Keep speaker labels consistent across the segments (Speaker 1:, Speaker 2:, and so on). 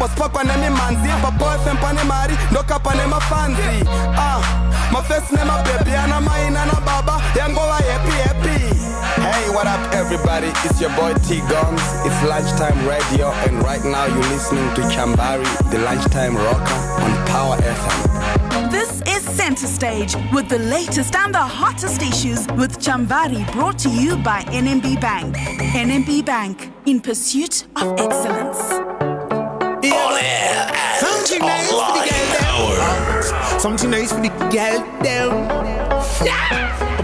Speaker 1: mambo spakwa nemi manzi papoe mpane mari ndoka pane mafanzi my face name my baby and I'm mine and a baba yango wa happy. Hey, what up everybody? It's your boy T Guns. It's lunchtime radio and right now you're listening to Chamvary, the lunchtime rocker on Power FM.
Speaker 2: This is Center Stage with the latest and the hottest issues with Chamvary, brought to you by NMB Bank. NMB Bank, in pursuit of excellence.
Speaker 3: On air and online power.
Speaker 4: Something nice for the girl down.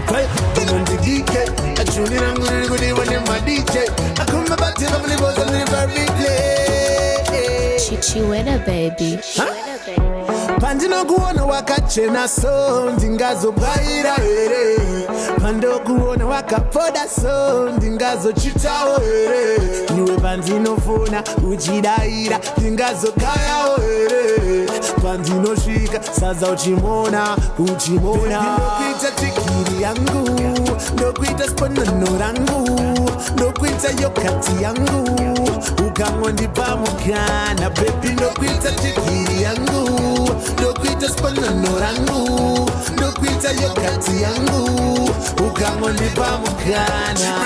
Speaker 4: Okay, come on the DK. I tune in and go when I'm my DJ. I come back to the boss and never replay.
Speaker 5: She winner, baby.
Speaker 4: Pandino kuona wakachena so ndingazo baira ere. Pando kuona wakapoda so ndingazo chitawo ere. Niwe pandino fona uchidaira ndingazo kaya ere. Pandino shika saza uchimona. Ndokuita tikiri yangu, ndokuita sponano rangu, ndokuita yokati yangu, ukangondi pamukana baby. Ndokuita tikiri yangu, ndokuita sponano rangu, ndokuita yokati yangu, ukangondi pamukana.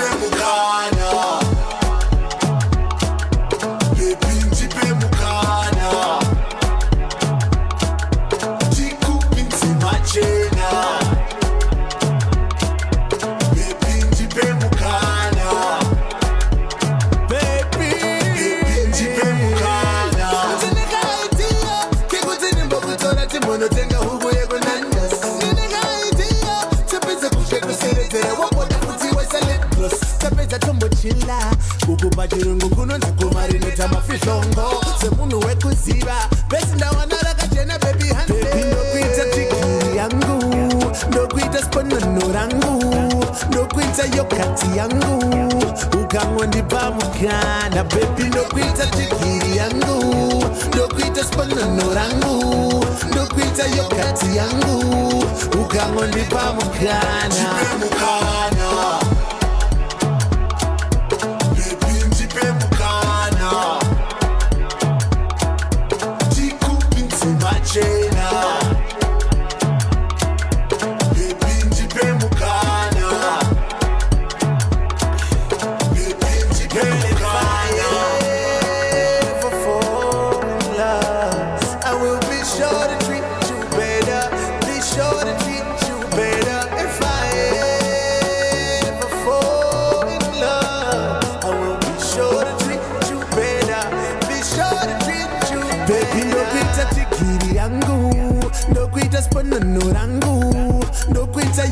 Speaker 4: Ukupachirungu kunonzi kumarineta mafishongo semunhu wekuziva besi ndawanara kachena baby hande. Baby ndokuita tikiri yangu, ndokuita sponano rangu, ndokuita yokati yangu, ukangondipa mukana baby. Ndokuita tikiri yangu, ndokuita sponano rangu, ndokuita yokati yangu, ukangondipa mukana.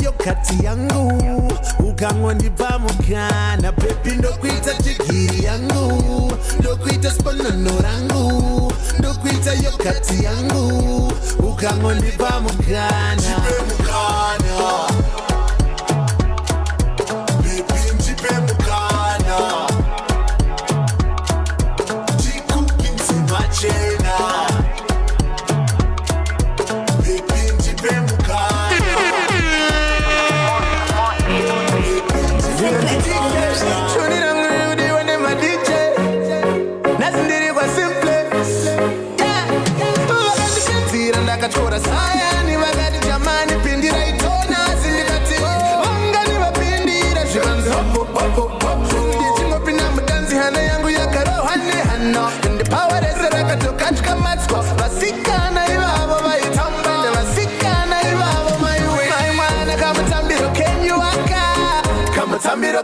Speaker 4: Yokati yangu ukangondipa mukana baby. Ndokuita tikiri yangu, ndokuita sponano rangu, ndokuita yokati yangu, ukangondipa mukana.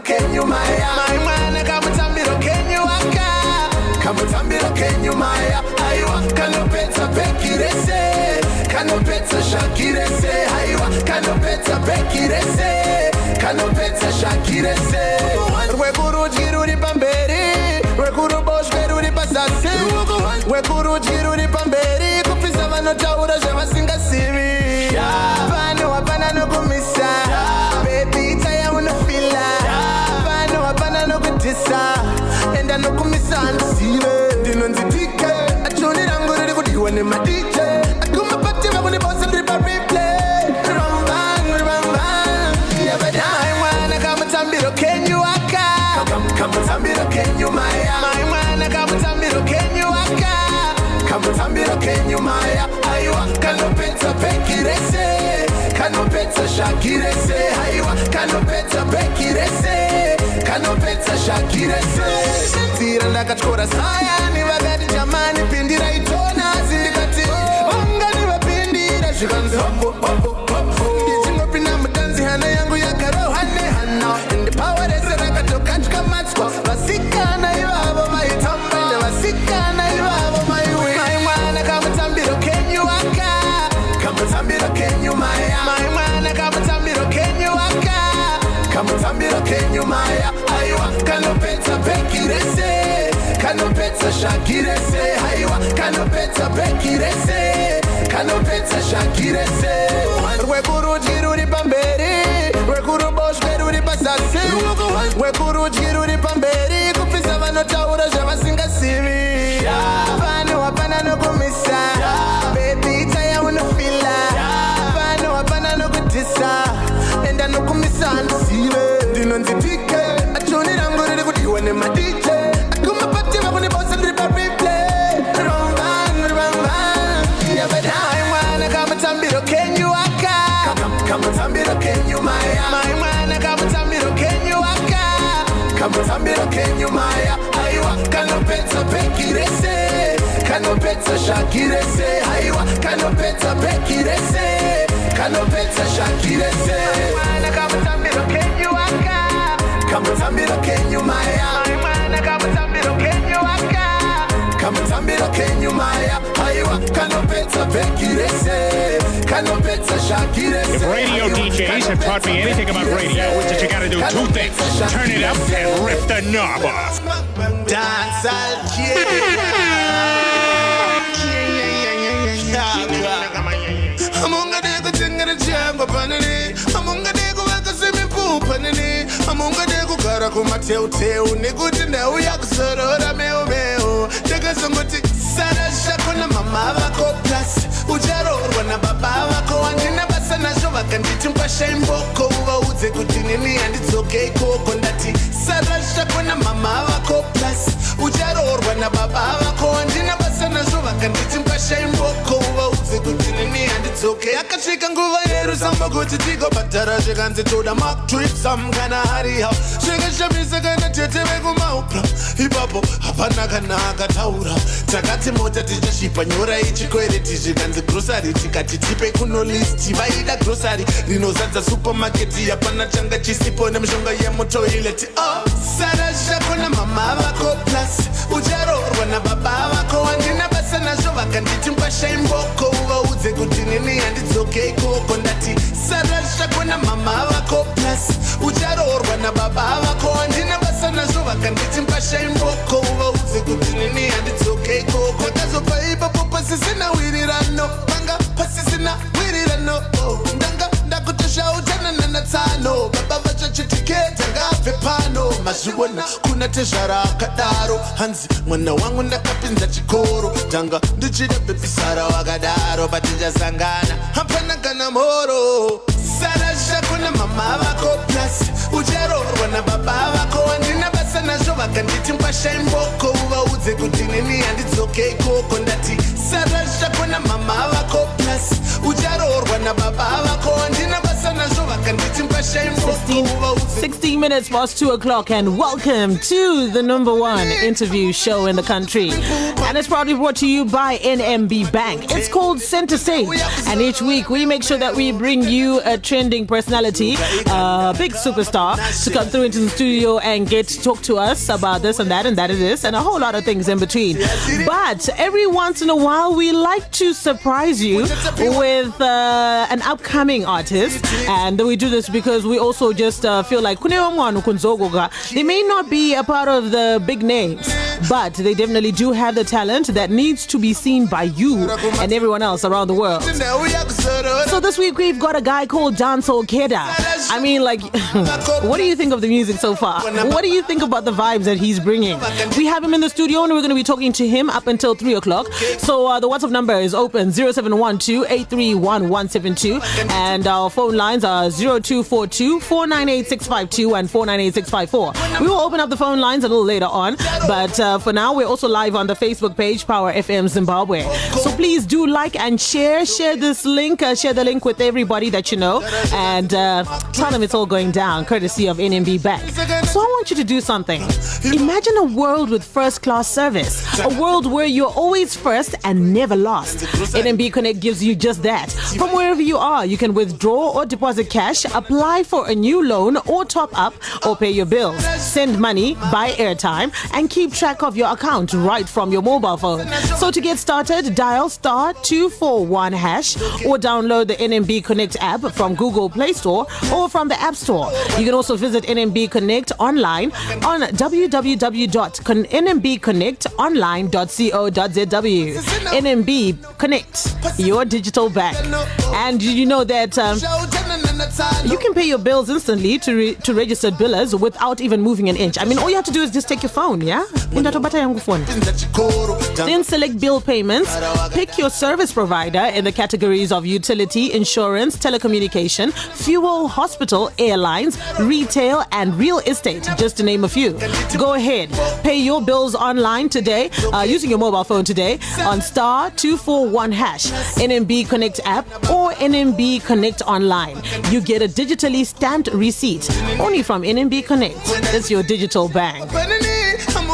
Speaker 4: Can you maya? My man, come tambiro, can you waka? Come tambiro, can you maya? Aywa, kanopeta bekirese, kanopeta shakirese. Aywa, kanopeta bekirese, kanopeta shakirese. Wekuru jiru di pamberi, wekuru bosh veru di pasase. Wekuru jiru di pamberi, kupisa vano taura java singa siri. Pano apana no kumisa, baby taya una fila. And I know come and see it. Dino nzitike, achoni rangu riri kudiwa ne madije. Akuma pati wakuni bosa dripa replay. Rambang, yeah but I wanna come tambiro, can you waka? Come tambiro, can you maya? My wanna come tambiro, can you waka? kenyumaya aiwa kanopedza bheki rese kanopedza shaki rese aiwa kanopedza bheki rese kanopedza shaki rese tira ndakatyora sayani vakati jamani pindira itona asi ndikati ungani vapindira zvikanzi ndichinopinda mutanzi hana yangu yakarohane hana ende pawa rese rakatokatya matswa vasikana ivavo maitamba nevasikana ivavo maiwe mai mwana kamutambiro kenyu waka kamutambiro kenyu maya mai mwana kamutambiro kenyu waka kamutambiro kenyu maya aiwa kanopedza bheki rese kanopedza shaki rese aiwa kanopedza bheki rese kanopedza shaki rese rwekurudyi ruri pamberi rwekuruboshwe ruri pazasi rwekurudyi ruri pamberi kupisa vanotaura zvavasingasivi pano hapana nokumisa bebi itaya unofila pano hapana nokudhisa enda nokumisa handizive ndinonzi dike achoni rangu riri kudiwa nemadije akumapativa kune bosa ndiri pariplay rivamvan yabadai mwana kamutambiro kenyu waka kamutambiro kenyu maya mai mwana kamutambiro kenyu waka kamutambiro kenyu maya aiwa kanopedza bheki rese kanopedza shaki rese aiwa kanopedza bheki rese kanopedza shaki rese mwana kamutambiro kenyu waka kamutambiro kenyu maya mai mwana kamutambiro kenyu waka kamutambiro kenyu maya aiwa kanopedza bheki rese kanopedza shaki rese.
Speaker 5: If radio DJs have taught me anything about radio, it's that you gotta do two things: turn it up and rip the knob off.
Speaker 4: Dancehall Keddah. Amunga deko tingere chango panini, amunga deko wakasemi pu panini, amunga deko kara kumateu teu, nikuti ndau yakusorora meu meu, deka songoti sarasha kuna mama vako plus, ujarorwa na baba vako andina basa nazvo vakanditi mpasha imboko uvaudze kuti nini handidzoke ikoko ndati sarasha kuna mama vako plus, ujarorwa na baba vako andina basa nazvo vakanditi mpasha imboko uvaudze kuti nini handidzoke akasvika nguva yeru sambokuti tigobhadhara zvikanzi toda mark trip some kana hari hau zvikashamisa kana tete vekumaupra ipapo hapana kana akataura takati mota tichashipa nyora ichikwereti zvikanzi grosari tikati tipe kuno listi vaida grosari rinozadza supamaketi yapana changa chisipo nemishonga yemutoileti sarasha kuna mama vako plus ujarorwa na baba vako andina basa nazvo vakanditi mpasha imboko uvaudze kuti nini handidzoke ikoko ndati sarasha kuna mama vako plus ujarorwa na baba vako andina basa nazvo vakanditi mpasha imboko uvaudze kuti nini handidzoke ikoko akazopa ipapo pasisina wirirano panga pasisina wirirano ndanga ndakutoshautana nanatsano baba vachachitiketa ngabve pano mazviona kuna tezvara akadaro hanzi mwana wangu ndakapinza chikoro tanga ndichida bebisara wakadaro patichasangana hapana kana mhoro sarasha kuna mama vako plus ujarorwa na baba vako andina basa nazvo vakanditi mpasha imboko uvaudze kuti nini handidzoke ikoko ndati sarasha kuna mama vako plus ujarorwa na baba vako andina basa nazvo vakanditi mpasha imboko
Speaker 6: 16 minutes past 2 o'clock, and welcome to the number one interview show in the country. And it's proudly brought to you by NMB Bank. It's called Center Stage, and each week we make sure that we bring you a trending personality, a big superstar, to come through into the studio and get to talk to us about this and that and that and this and a whole lot of things in between. But every once in a while we like to surprise you with an upcoming artist, and we do this because we also just feel like they may not be a part of the big names, but they definitely do have the talent that needs to be seen by you and everyone else around the world. So this week we've got a guy called Dancehall Keddah. I mean, like, what do you think of the music so far? What do you think about the vibes that he's bringing? We have him in the studio and we're going to be talking to him up until 3 o'clock. So the WhatsApp number is open 0712-831-172 and our phone lines are 0242-498-652 and 498-654. We will open up the phone lines a little later on, but for now we're also live on the Facebook page Power FM Zimbabwe. So please do like and share this link, share the link with everybody that you know, and tell them it's all going down courtesy of NMB Bank. So I want you to do something. Imagine a world with first class service, a world where you're always first and never lost. NMB Connect gives you just that. From wherever you are, you can withdraw or deposit cash, apply for a new loan or top up or pay your bills, send money, buy airtime, and keep track of your account right from your mobile phone. So to get started, dial *241# or download the NMB Connect app from Google Play Store or from the App Store. You can also visit NMB Connect online on www.nmbconnectonline.co.zw. NMB Connect, your digital bank. And you know that you can pay your bills instantly to registered billers without even moving an inch. I mean, all you have to do is just take your phone, yeah? Then select bill payments, pick your service provider in the categories of utility, insurance, telecommunication, fuel, hospital, airlines, retail, and real estate, just to name a few. Go ahead, pay your bills online today, using your mobile phone today on *241#, NMB Connect app or NMB Connect online. You get a digitally stamped receipt only from NMB Connect. It's your digital bank.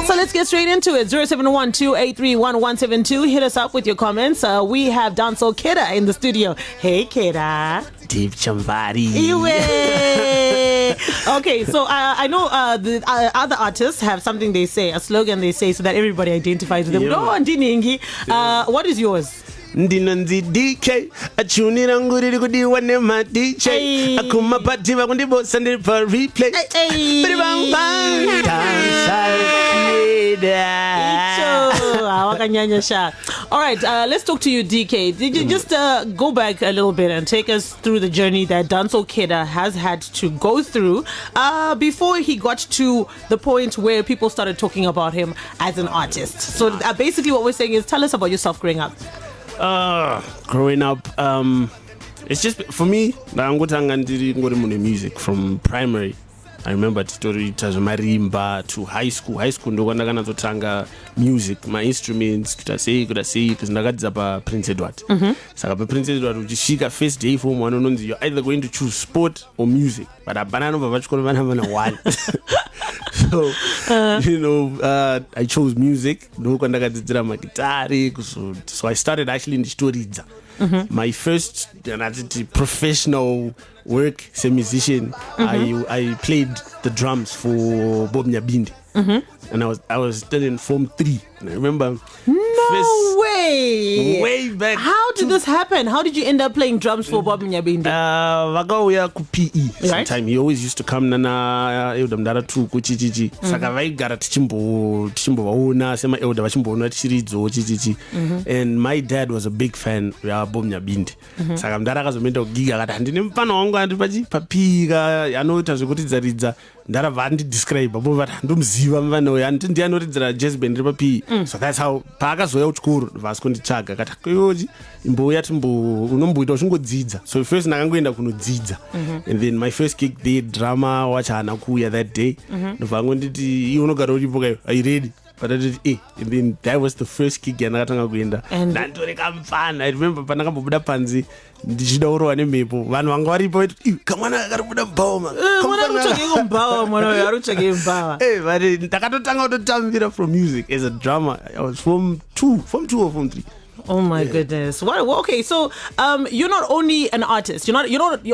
Speaker 6: So let's get straight into it. 0712-831-172. Hit us up with your comments. We have Dancehall Keddah in the studio. Hey, Keddah.
Speaker 3: Deep Chamvary.
Speaker 6: Okay, so I know the other artists have something they say, a slogan they say, so that everybody identifies with them. Go on, Diningi. What is yours?
Speaker 3: Ndinonzi DK achunira nguriri kudiwa nema DJ akuma pativa kundibosa ndiri pa replay biri bang bang Dancehall Keddah.
Speaker 6: All right, let's talk to you, DK. Did you just go back a little bit and take us through the journey that Dancehall Keddah has had to go through before he got to the point where people started talking about him as an artist? So basically what we're saying is, tell us about yourself growing up.
Speaker 3: Growing up, it's just for me. I'm going music from primary. I remember marimba to high school. High school ndo tanga music. My instruments could say because ndakadza pa Prince Edward. Saka pa Prince Edward uchishika first day form one unonzi you're either going to choose sport or music. But abanano vachikolo vana one. So I chose music. So I started actually in the story. My first professional work as a musician, I played the drums for Bob Nyabindi. And I was still in Form 3. And I remember way back.
Speaker 6: How did this happen? How did you end up playing drums for Bob Nyabindi?
Speaker 3: Vagauya ku PE. Sometime he always used to come nana eudamdara tu ku chichichi. Saka vaigara tichimbovaona sema euda vachimboona tichiridzo chichichi. And my dad was a big fan of Bob Nyabindi. Saka mdara akazoenda kugiga akati handine mupana wangu andiri pa PE anoita zvekutiridza ndara vandi describe abo vati ndomuziva mvana uyu ndiye anoridzira jazz band ripa PE. So that's how paakazoya kuchikoro vasikonditsvaga akati koyoji imbouya unomboita uchingodzidza. So first ndakangoenda kunodzidza. And then my first gig there, drama wachana kuuya that day. Ndobva ngonditi iwe unogara uripo kayo, are you ready? But I did and then that was the first gig yandakatanga kuenda. Ndantoreka mufana. I remember pandakambobuda panzi ndichidaurwa nemhepo vanhu vanga varipo kamwana akaribuda mbawa but ndakatotanga kutotambira from music as a drummer. I was Form 2 or Form 3.
Speaker 6: Oh my goodness! Well, okay, so you're not only an artist. You're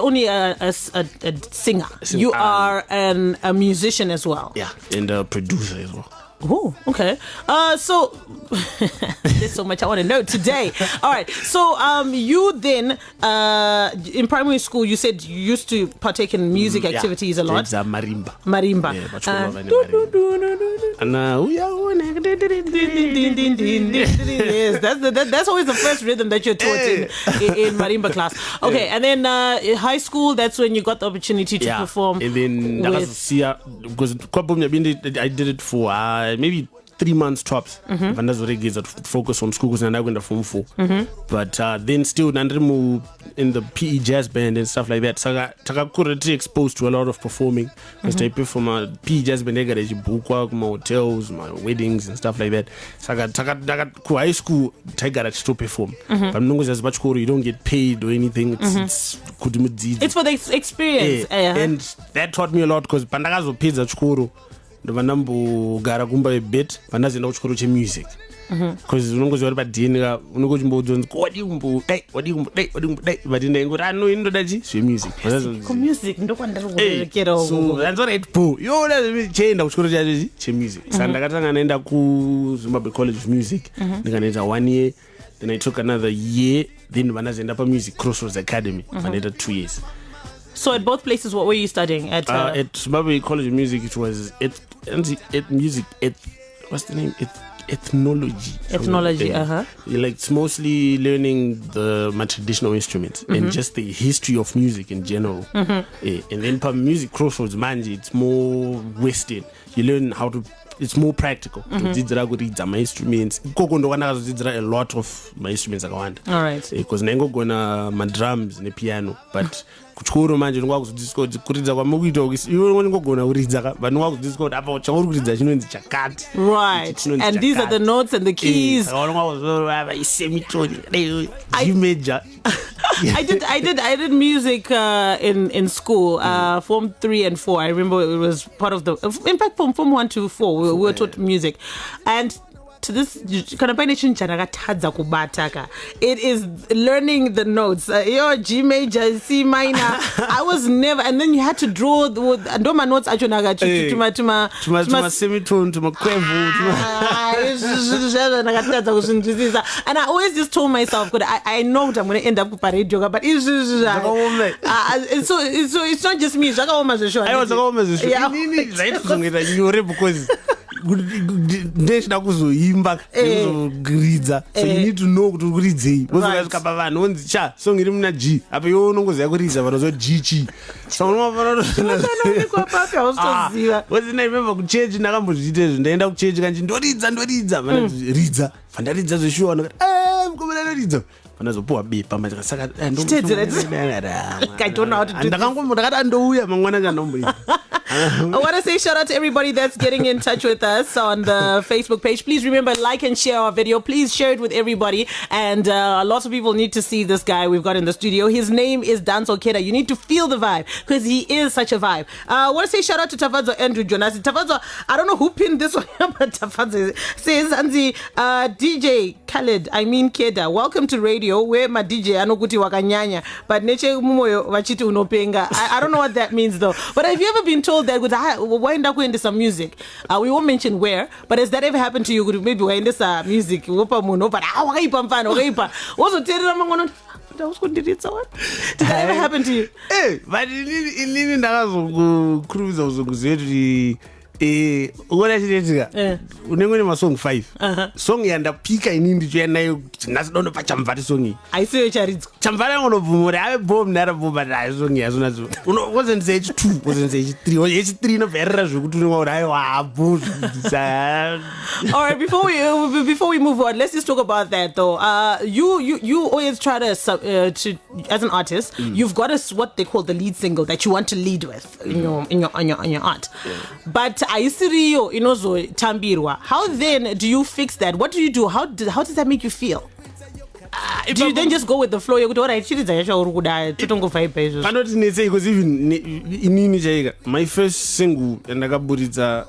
Speaker 6: only a singer. You are a musician as well.
Speaker 3: Yeah, and a producer as well.
Speaker 6: Oh, okay. So there's so much I want to know today. All right. So you then in primary school, you said you used to partake in music activities a lot.
Speaker 3: Marimba.
Speaker 6: Marimba. Yes, that's always the first rhythm that you're taught in marimba class. Okay, and then in high school, that's when you got the opportunity to perform.
Speaker 3: And then because I did it for maybe 3 months tops. To focus on school because I went to Form 4. But then still in the PE jazz band and stuff like that. So I got exposed to a lot of performing. Because I perform a PE jazz band, I got my hotels, my weddings and stuff like that. So I got high school, I got to perform. But as much you don't get paid or anything. It's
Speaker 6: for the experience.
Speaker 3: And that taught me a lot because Pandagazo pays at school. Vanambo gara kumba a bit vanazenda kuchikoro chemusic because unongoziva uri padhinika unokochimbodzi what but ndengoti inoda chi zvemusic so that's all right po yona chaenda kuchikoro chacho chemusic saka ndakatanga naenda kuZimbabwe College of Music ndikanoita 1 year, then I took another year, then vanazenda paMusic Crossroads Academy vanoita 2 years.
Speaker 6: So at both places, what were you studying at?
Speaker 3: At Chamvary College of Music, it was what's the name? Ethnology.
Speaker 6: Ethnology,
Speaker 3: Like it's mostly learning my traditional instruments and just the history of music in general. And then for Music Crossroads, Manji, it's more Western. You learn how to. It's more practical. To my instruments. A lot of my instruments are going.
Speaker 6: All right.
Speaker 3: Because Nengo gonna my drums and the piano, but kuchikoro manje ndikwakuzidiskoda kuridza kwamukuita iwe unongogona kuridza but ndikwakuzidiskoda apa chakuridza chinonzi chakati.
Speaker 6: Right. And these are the notes and the keys.
Speaker 3: Semitone, G major.
Speaker 6: I did music in school, Form 3 and 4. I remember it was part of in fact Form 1 to 4 we were taught music. And to this it is learning the notes. Your G major, C minor. I was never, and then you had to draw and my notes to my
Speaker 3: semitone, to my quiver.
Speaker 6: And I always just told myself, I know that I'm going to end up with a radio, but it's so it's not just me. I was almost
Speaker 3: ndechida kuzoimba nekuzokuridza so you need to know kuti ukuridzei wozokasvika pavanhu onzi cha song iri muna G apa iwe unongoziva kuridza vanhu zo G chi so I remember kuchechi ndakambozviita izvo ndaenda kuchechi kanchi ndoridza vanoti ridza vandaridza zveshuwa ndakati mukomana anoridza vanazopuwa bepa saka ndakati andouya mangwana chandomboita.
Speaker 6: I want to say shout out to everybody that's getting in touch with us on the Facebook page. Please remember, like and share our video. Please share it with everybody. And lots of people need to see this guy we've got in the studio. His name is Dancehall Keddah. You need to feel the vibe because he is such a vibe. I want to say shout out to Tavadzo Andrew Jonas. Tavadzo, I don't know who pinned this one, but Tavadzo says, Anzi, DJ Khaled, Keddah, welcome to radio where my DJ anokuti wakanyanya, but neche mumoyo wachiti unopenga. I don't know what that means though. But have you ever been told that why end up into some music? We won't mention where, but has that ever happened to you? Maybe we're in this music, but did that ever happen to you?
Speaker 3: But in unengone masong 5 song yandapika inini ndichoyanayo nasidondopa Chamvary song
Speaker 6: aisiyo charidzo
Speaker 3: Chamvary angonobvumura ave bom narabvuma nayo song yazonazo wasn't H2 wasn't H3 H3 inobverera zvekuti unoona ayo hapo.
Speaker 6: All right, before we move on, let's just talk about that though. You always try to as an artist, you've got what they call the lead single that you want to lead with in your art. But aisiriyo inozo tambirwa. How then do you fix that? What do you do? How does that make you feel? Do you then just go with the flow? You're right,
Speaker 3: because even in my first single ndakaburitsa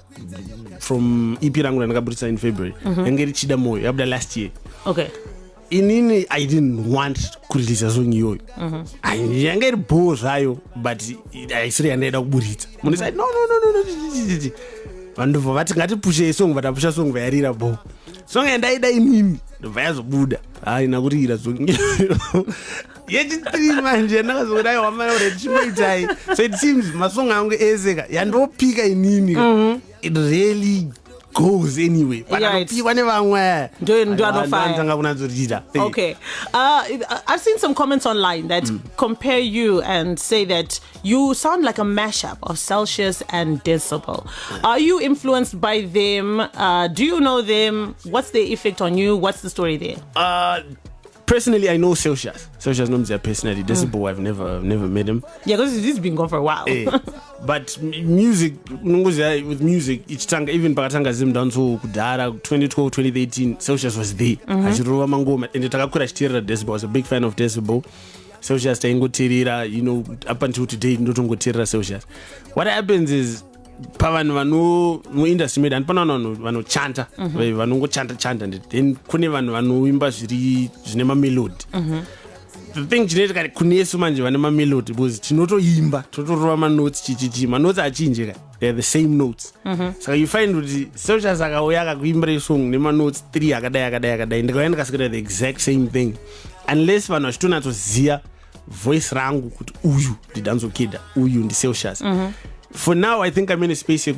Speaker 3: from EP rangu ndakaburitsa in February ngeri chida moyo after last year.
Speaker 6: Okay.
Speaker 3: Inini I didn't want kurelease song iyoyo. Yanga iri bore zvayo but I say ndaida kuburitsa. Munhu said no. vandobva vati ngatipushe song vatapusha song vayarira bo song yandaida inini ndobva yazobuda haina kurira song yechitiri manje ndakazokuda wamanaureti chimoitai so it seems masong angu eseka yandopika inini it really goes anyway pakanopiwa nevamwe ndanga kunadzorira.
Speaker 6: Okay, I've seen some comments online that compare you and say that you sound like a mashup of Celsius and Decibel. Are you influenced by them? Do you know them? What's their effect on you? What's the story there?
Speaker 3: Personally, I know Celsius. Celsius knows their personality. Decibel, I've never met him.
Speaker 6: Yeah, because he's been gone for a while.
Speaker 3: But music, with music, each time, even Pakatanga Zim Danso, Kudara, 2012, 2018, Celsius was there. Ashirova Mangoma, and the Takakura Stira Decibel, was a big fan of Decibel. Celsius Tango Tirira, up until today, Notongo Tira Celsius. What happens is, pavanhu vano industry made and pana vanhu vanochanta vanongochanta and then kune vanhu vanoimba zvine mamelody. The thing chinoitika kunesu manje vane mamelody because tinotoimba totorova manotes chichichi manotes achinji they're the same notes. Saka you find kuti Celsius akauya akakuimbira song nemanotes 3 akadai ndikauya ndikasikira the exact same thing unless vanhu vachitonatsoziva voice rangu kuti uyu ndiDancehall Keddah uyu ndiCelsius. For now, I think I'm in a space where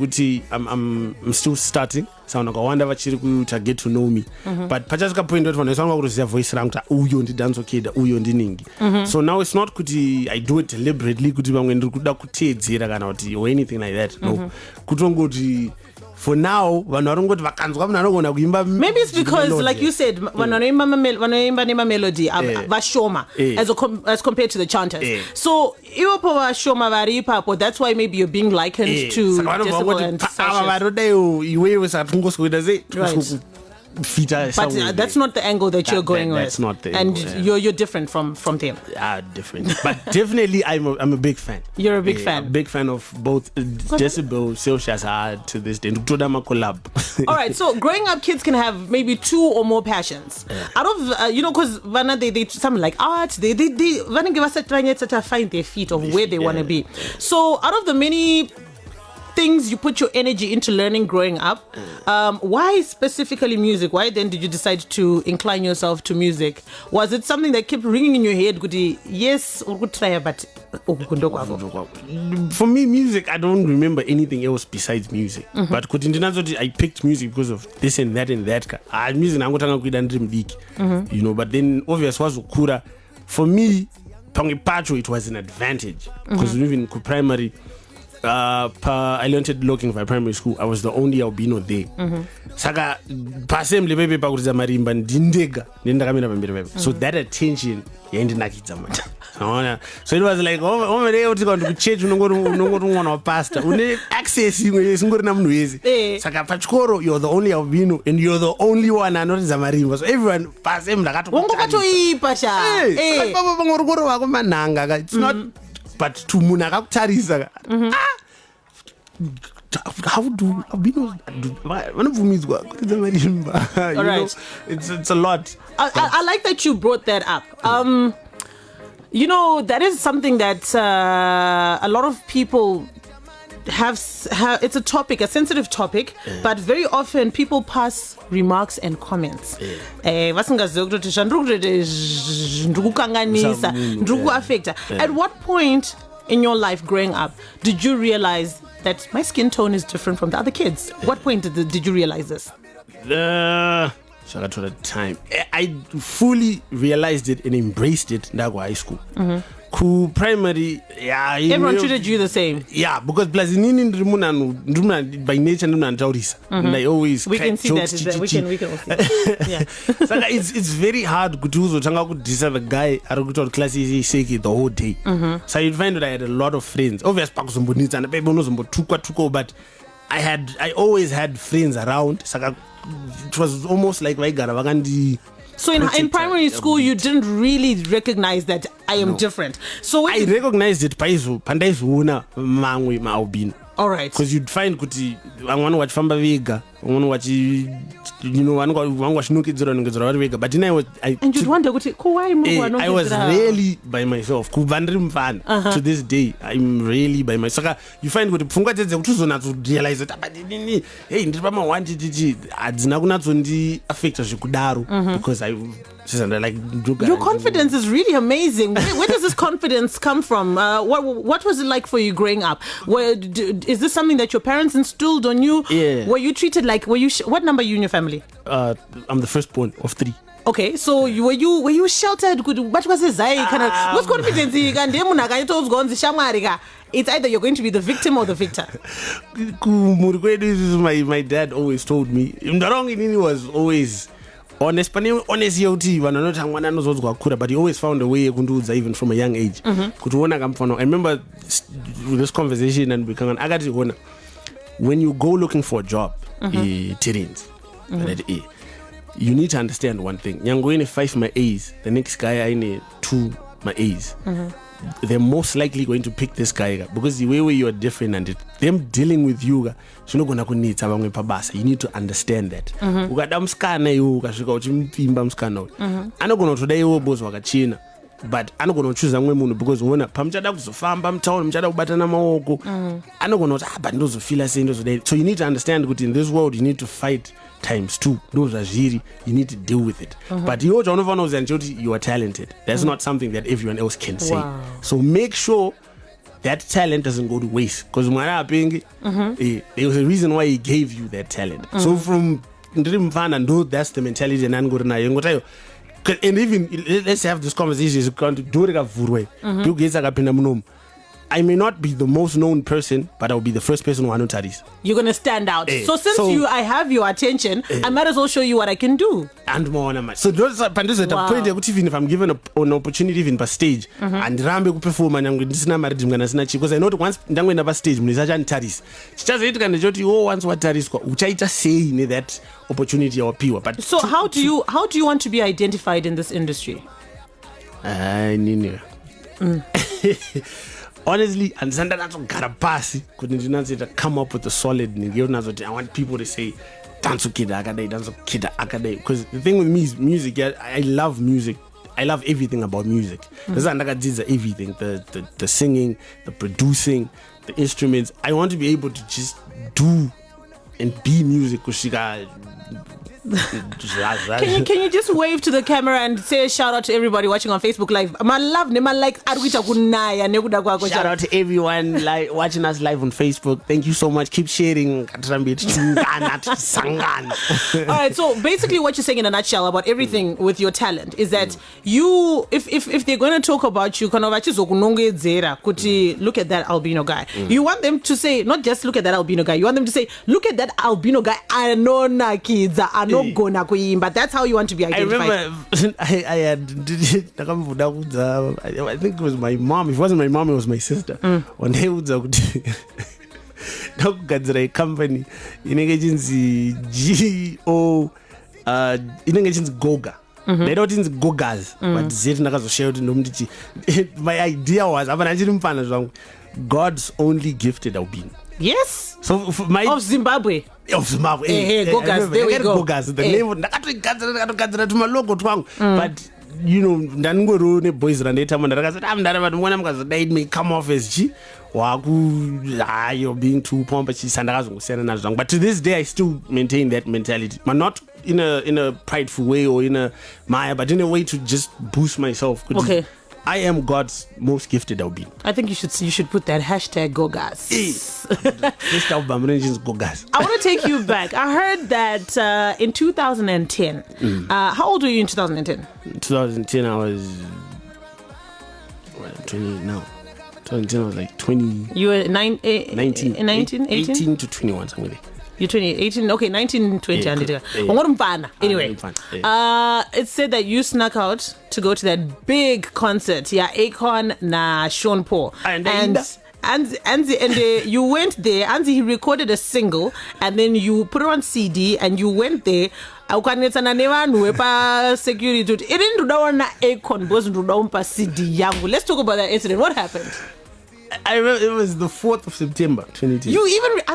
Speaker 3: I'm still starting. So I'm going to get to know me. But pachasika point out when I want to voice rank uyo ndi Dancehall Keddah uyo ndi ningi. So now it's not kuti I do it deliberately kuti vamwe kuda kuteedzera kana kuti or anything like that. No. Kutongoti for now vanhu varongoti vakanzwa munhu anogona kuimba.
Speaker 6: Maybe it's because like you said vanoimba nema melody vashoma as compared to the chanters. So iwapo vashoma vari ipapo, that's why maybe you're being likened to Decibel and Celsius. But that's not the angle that you're going with.
Speaker 3: That's not the
Speaker 6: and
Speaker 3: angle,
Speaker 6: you're different from them.
Speaker 3: Different. But definitely I'm a big fan.
Speaker 6: You're a big fan.
Speaker 3: A big fan of both Decibel, Celsius to this day. Collab.
Speaker 6: All right, so growing up, kids can have maybe 2 or more passions. Out of because they something like art, they give us a try to find their feet of where they want to be. So out of the many things you put your energy into learning growing up, why specifically music? Why then did you decide to incline yourself to music? Was it something that kept ringing in your head? Yes, try, but
Speaker 3: for me, music, I don't remember anything else besides music. But I picked music because of this and that and that. Music, but then obvious was ukura. For me, it was an advantage because even in primary. I learned looking for primary school. I was the only albino there. Saka pasembly baby pakuriza marimba ndindega ndakamira pamberi pepe. So that attention yaindinakidza manje. So it was like over there uti kwandi kuchurch unongoti mwana wa pastor une access imwe isingorina munhu wese. Saka pachikoro you're the only albino and you're the only one anoridza marimba. So everyone pasembly
Speaker 6: akatoipa cha.
Speaker 3: Papa pangorukoro wako manhanga. It's not but to munhu akakutarisa how do albinos vanobvumidzwa kuridza marimba? Right. It's a lot.
Speaker 6: I like that you brought that up. That is something that a lot of people have it's a topic, a sensitive topic, but very often people pass remarks and comments. At what point in your life growing up did you realize that my skin tone is different from the other kids? What point did you realize this?
Speaker 3: Time I fully realized it and embraced it in high school. Primary,
Speaker 6: everyone treated you the same.
Speaker 3: Yeah, because by nature and I always
Speaker 6: we can see that. We can all see that. Yeah.
Speaker 3: So it's very hard to do the guy class the whole day. So you'd find that I had a lot of friends. But I always had friends around. It was almost like
Speaker 6: so in primary school, you didn't really recognize that I am different. So
Speaker 3: I recognized it pandaizoona mamwe maubino.
Speaker 6: All right.
Speaker 3: Because you'd find kuti vamwe vanhu vachifamba vega One watch, you know, one watch no kids around, but then
Speaker 6: and you'd wonder,
Speaker 3: I was really by myself. To this day, I'm really by myself. You find what to realize that, hey, because
Speaker 6: your confidence is really amazing. Where does this confidence come from? What was it like for you growing up? Is this something that your parents instilled on you?
Speaker 3: Yeah.
Speaker 6: Were you treated like? What number are you in your family?
Speaker 3: I'm the firstborn of 3.
Speaker 6: Okay, so were you sheltered? What was his what's confidence? It's either you're going to be the victim or the victor.
Speaker 3: My dad always told me. He was always honest, but he always found a way even from a young age. I remember with this conversation and becoming when you go looking for a job, you need to understand one thing. You're going to 5 my A's, the next guy I need 2 my A's. They're most likely going to pick this guy because the way you are different and them dealing with you, you need to understand that. But I'm not going to choose a woman because when a pamchada was a farm, town, Batana Moko, I'm not going to but those feel so you need to understand that in this world you need to fight ×2. Those are ziri, you need to deal with it. But you are talented. That's not something that everyone else can say.
Speaker 6: Wow.
Speaker 3: So make sure that talent doesn't go to waste. Because there was a reason why he gave you that talent. So from know that's the mentality and I'm going to and even let's have this conversation. I may not be the most known person, but I'll be the first person who I know Taris.
Speaker 6: You're going to stand out. So since I have your attention, I might as well show you what I can do.
Speaker 3: And more on my. So those are point if I'm given an opportunity even per stage and Rambe go perform and I'm going to because I know once I'm going to stage Taris. Just it can jot you once what Taris which I just say that opportunity or pure. But
Speaker 6: so how do you want to be identified in this industry?
Speaker 3: Honestly, and couldn't come up with a solid. I want people to say Dancehall Keddah. Because the thing with me is music. I love music. I love everything about music. Everything, the singing, the producing, the instruments. I want to be able to just do and be music.
Speaker 6: Can you just wave to the camera and say a shout out to everybody watching on Facebook Live?
Speaker 3: Shout out to everyone watching us live on Facebook. Thank you so much. Keep sharing.
Speaker 6: Alright, so basically what you're saying in a nutshell about everything with your talent is that you, if they're going to talk about you, look at that albino guy. You want them to say, not just look at that albino guy, you want them to say, look at that albino guy, I know na kids, I know gonna but that's how you want to be identified.
Speaker 3: I remember I think it was my mom. If it wasn't my mom, it was my sister. One day a company in agency GO in agency Goga. They don't think Gogas, but my idea was God's only gifted albino.
Speaker 6: Yes.
Speaker 3: So
Speaker 6: of Zimbabwe.
Speaker 3: Gogas,
Speaker 6: there we go.
Speaker 3: Gogas, the name but you know, Nangoro boys and they may come off as G. You're being too pompous, but to this day I still maintain that mentality. But not in a prideful way or in a Maya, but in a way to just boost myself.
Speaker 6: Okay.
Speaker 3: I am God's most gifted albino.
Speaker 6: I think you should put that hashtag Gogas.
Speaker 3: This album is Gogas.
Speaker 6: I want to take you back. I heard that in 2010. How old were you in 2010?
Speaker 3: In 2010 I was 28 now. 2010 I was like 20.
Speaker 6: You were 18?
Speaker 3: 18 to 21 something like that.
Speaker 6: You're 18, okay, 19, 20. Anyway, it said that you snuck out to go to that big concert. Yeah, Akon na Sean Paul. And you went there. Anzi, he recorded a single, and then you put it on CD, and you went there. Security. It didn't do that Akon, but CD. Let's talk about that incident. What happened?
Speaker 3: I remember it was the 4th of September 2010.
Speaker 6: I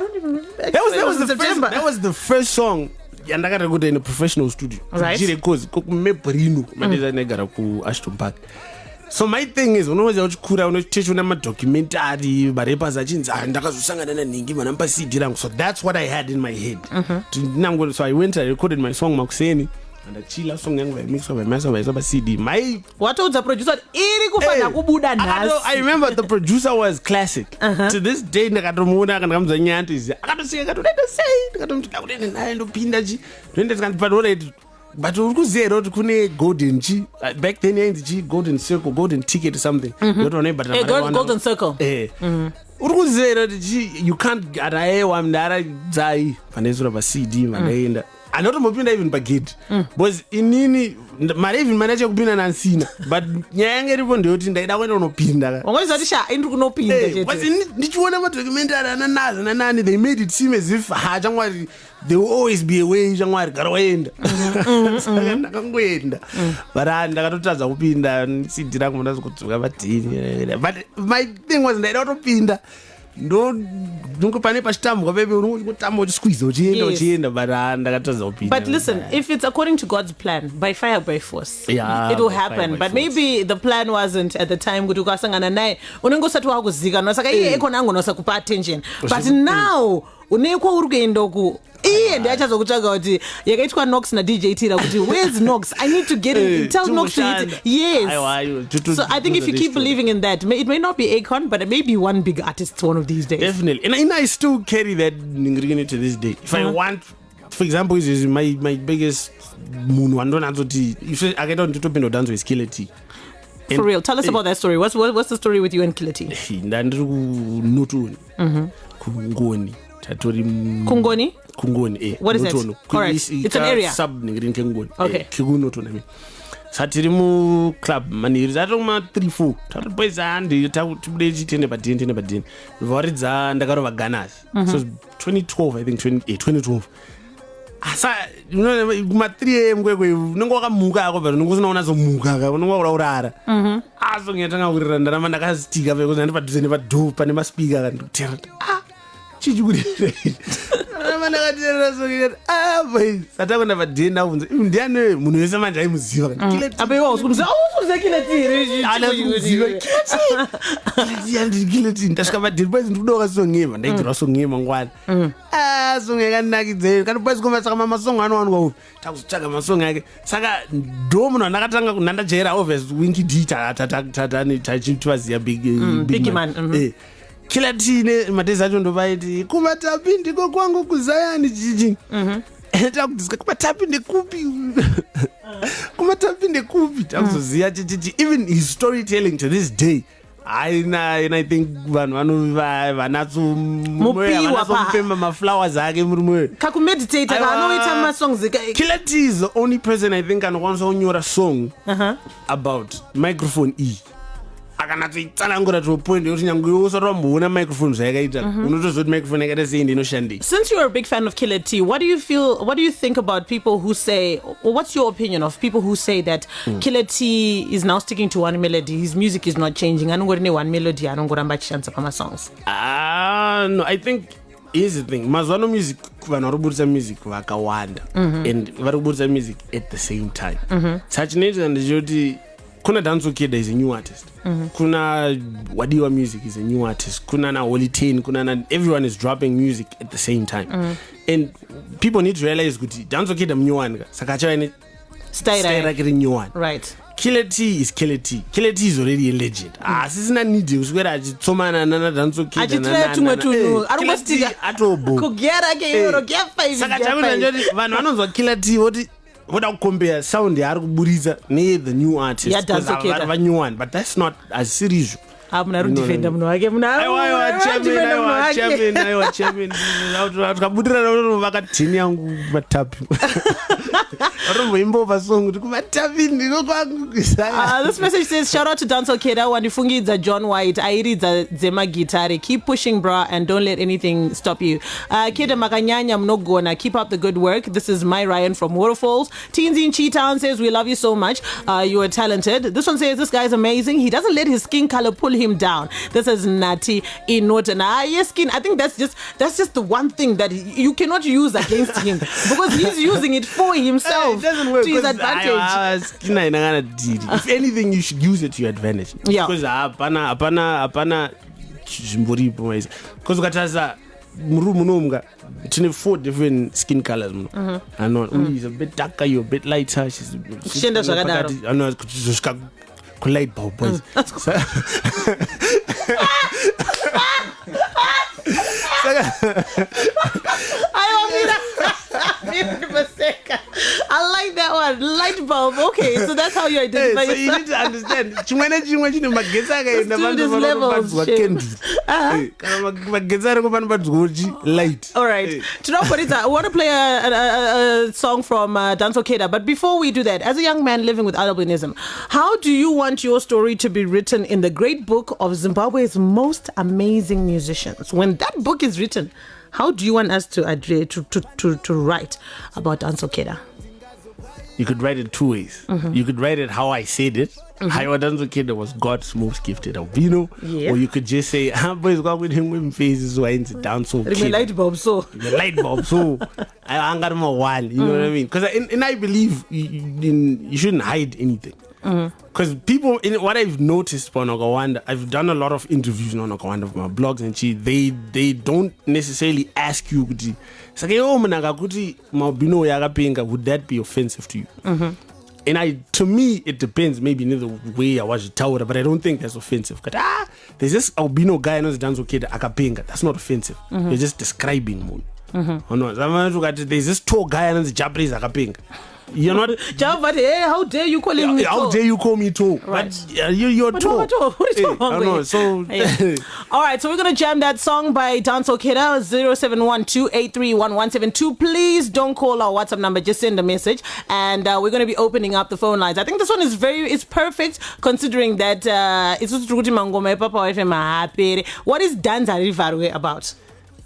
Speaker 6: don't even remember.
Speaker 3: That was the first song. And I got to go in a professional studio.
Speaker 6: Right.
Speaker 3: Because Ashton Park. So my thing is, when I was out kura, when I teach you documentary, rappers so that's what I had in my head. So I went and recorded my song Makuseni. And the chilla song yang mix of my CD. My
Speaker 6: what was the producer?
Speaker 3: I remember the producer was classic. To this day, I got to say, but golden G back then G golden circle golden ticket or something.
Speaker 6: Golden circle.
Speaker 3: You can't get a CD I don't know even bagid was inini even manager kubina nansina but nyanga iripo ndoti ndaida kwenda unopinda
Speaker 6: wangazati indi kunopinda chete
Speaker 3: was ndichiona ma documentary ananazo nanani they made it seem as if changwari there will always be a way changwari garoenda saka ndakangoenda but ndakatotadza kupinda CD rangu ndazokudzuka badini but my thing was ndaida kutopinda pane pachitambuka pepe unotamba uchisqueeze uchienda but ndakatadza kupinda.
Speaker 6: But listen, if it's according to God's plan, by fire by force,
Speaker 3: yeah,
Speaker 6: it will happen. But maybe the plan wasn't at the time kuti ukasangana naye unengosati wakuzika saka iye ekona angu nosakupa attention but now unekwa uri kuenda uku iye ndiachazokutsvaga kuti yakaitwa Knox na DJ Tira kuti where's Knox, I need to get it, tell Knox to hit it. Yes, so I think if you keep believing in that, it may not be Akon but it may be one big artist one of these days.
Speaker 3: Definitely. And I still carry that ingredient to this day. If I want, for example, is my biggest moon one don't answer to if I get on to top and dance with Killer T.
Speaker 6: For real, tell us about that story. What's the story with you and Killer T?
Speaker 3: Kungoni,
Speaker 6: what is it? Correct. It's an area.
Speaker 3: Sub Kungoni.
Speaker 6: Okay.
Speaker 3: Kigunoto. Satirimu club maniri zatoma 3-4 tatopeza handi takuti tene badini varidza ndakarova Ganas. So 2012 I think 2012 asa kuma 3 am kwekwe unenge wakamuka ako but unenge usina unazomuka ka unenge wakurara aso ngetanga kurira ndarama ndakasitika pe kuti ndipadhuze nepadhoo pane maspika kandikutera chichikuri mandakateerera soketi boy satakwenda padhenda ubvunza ndiani munhu wese manje aimuziva
Speaker 6: abewa usikuziva
Speaker 3: kileti ndasvika padhenda boys ndikuda wakasongema ndaigirwa songema ngwana songo yakanakidze kandi boys komasaka mamasongo anowanikwa upi takuzotsvaga masongo yake saka ndo munhu andakatanga ndandajaira obvious Winky D tachivaziya big man. Kila tine matezi acho ndovaiti kumatapi ndiko kwangu kuzayani chichi takudiska kumatapi ndekupi kumatapi ndekupi takuzoziya chichi even his storytelling to this day I think vanhu vanatsomupemba maflowers ake muri mweyo
Speaker 6: kakumeditate kaanoita masongs.
Speaker 3: Killer T is the only person I think anokwanisa kunyora song about microphone akanatsoitsanangura to a point yekuti nyange usati wamboona microphone zvayakaita unotozoti microphone yakaita sei inoshandisa.
Speaker 6: Since you're a big fan of Killer T, what do you think about people who say, or what's your opinion of people who say that Killer T is now sticking to one melody, his music is not changing, anongorine one melody anongoramba achishandisa pamasongs?
Speaker 3: No, I think here's the thing, mazuva music vanhu vari kuburitsa music vakawanda and vari kuburitsa music at the same time. Sachinoita ndechoti kuna Dancehall Keddah is a new artist. Kuna Wadiwa Music is a new artist. Kuna na Holy Tain, kuna na everyone is dropping music at the same time. And people need to realize kuti Dancehall Keddah mnyuwani sakachawa ine style rakiri nyuwani.
Speaker 6: Right.
Speaker 3: Killer T is Killer T. Killer T is already a legend. Sisina need uswera achitsomana na Dancehall Keddah
Speaker 6: achitira tumwe tunhu arikostika
Speaker 3: atobo
Speaker 6: kugera ke euro ke 5
Speaker 3: sakachawa njoti vanhu vanonzwa Killer T voti voda kukombea sound yaari kuburitsa the new artist vanyuwani but that's not as serious.
Speaker 6: Muna rudifenda munhu wake
Speaker 3: tikabudirana vakatini yangu matapi vatomboimba song kuti kumatapi ndiko kwangu.
Speaker 6: This message says, shout out to Dancehall Keddah wandifungidza John White airidza dzemagitare, keep pushing bra and don't let anything stop you. Keddah makanyanya mnogona, keep up the good work. This is my Ryan from Waterfalls. Teensy in Cheetown says we love you so much, you are talented. This one says this guy is amazing, he doesn't let his skin color pull him down. This is Nati in Norton. Skin. I think that's just the one thing that you cannot use against him because he's using it for himself.
Speaker 3: It doesn't work
Speaker 6: to his advantage.
Speaker 3: If anything, you should use it to your advantage.
Speaker 6: Yeah.
Speaker 3: Because apana because ukataza murumunumga tune 4 different skin colors. I know he's a bit darker, you're a bit lighter. She's I know light bulb boys.
Speaker 6: I like that one. Light bulb. Okay, so that's how you identify
Speaker 3: so you need to understand. Light.
Speaker 6: All right. I want to play a song from Dancehall Keddah. But before we do that, as a young man living with albinism, how do you want your story to be written in the great book of Zimbabwe's most amazing musicians? When that book is written, how do you want us to write about Dancehall Keddah?
Speaker 3: You could write it 2 ways. You could write it how I said it. How Dancehall Keddah was God's most gifted albino. Or you could just say, boys go with him with faces who are into Dancehall Keddah.
Speaker 6: Light bulb, so.
Speaker 3: Light bulb, so. I got him a while. You know what I mean? Because I believe you shouldn't hide anything. Because people, what I've noticed for Nogawanda, I've done a lot of interviews on Nogawanda for my blogs and they don't necessarily ask you, would that be offensive to you? And to me, it depends. Maybe in the way I was told, but I don't think that's offensive. There's this albino guy in Dancehall Keddah akapenga. That's not offensive. You're just describing moon. There's this tall guy in the Japanese akapenga. You're not.
Speaker 6: How dare you call him?
Speaker 3: How dare you call me tall?
Speaker 6: Right.
Speaker 3: But you're tall.
Speaker 6: What are you talking about?
Speaker 3: So.
Speaker 6: All right, so we're gonna jam that song by Dancehall Keddah 0712831172. Please don't call our WhatsApp number. Just send a message, and we're gonna be opening up the phone lines. I think this one is perfect considering that it's what is Dancehall Keddah about?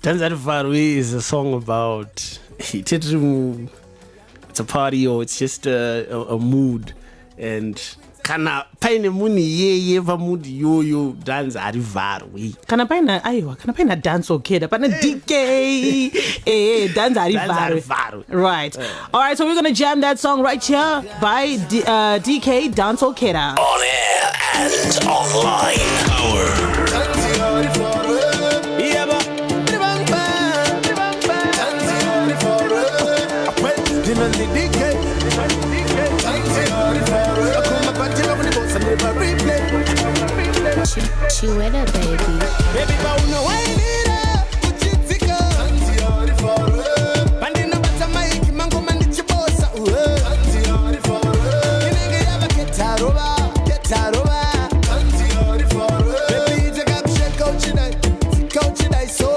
Speaker 3: Dancehall Keddah is a song about. It's a party or it's just a mood, and kana paine muni ye va mood yo dance arivarwe
Speaker 6: kana paina Dancehall Keddah pana DK dance arivarwe right. All right, so we're gonna jam that song right here by DK Dancehall Keddah
Speaker 7: on air and online.
Speaker 8: She with her, baby.
Speaker 4: Baby, but no way, Nina. Uchitika. Bandina batamaiki mango mandichi bossa. Inenge yaba ketaroba. Baby, take up shake coach dai so.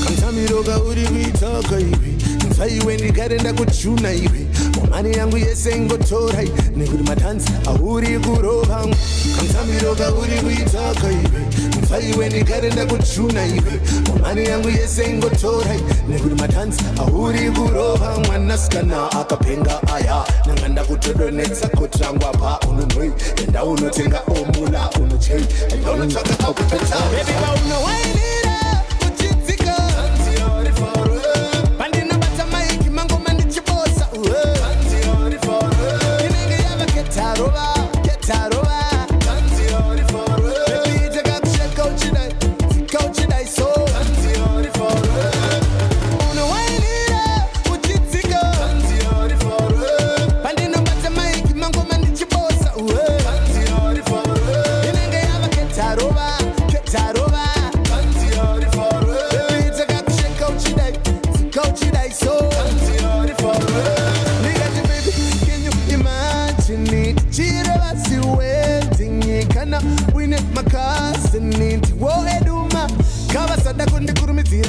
Speaker 4: Kantamiroga uri kuitoka iwe. Mfaiwe ndikarenda kuchuna iwe. Mani yangu yese ngotora nekuti matanzi auri kurova kamtamiroga uri kuitaka iwe mfaiwe ndikarenda kuchuna iwe mani yangu yese ngotora nekuti matanzi auri kurova mwanasikana akapenga aya nanganda kutodonetsa kotangwa pa unonoi enda unotenga omula unochei enda unotsvaka akupeta baby paunowainira uchidzika bandina batamaiki mango mandichibosa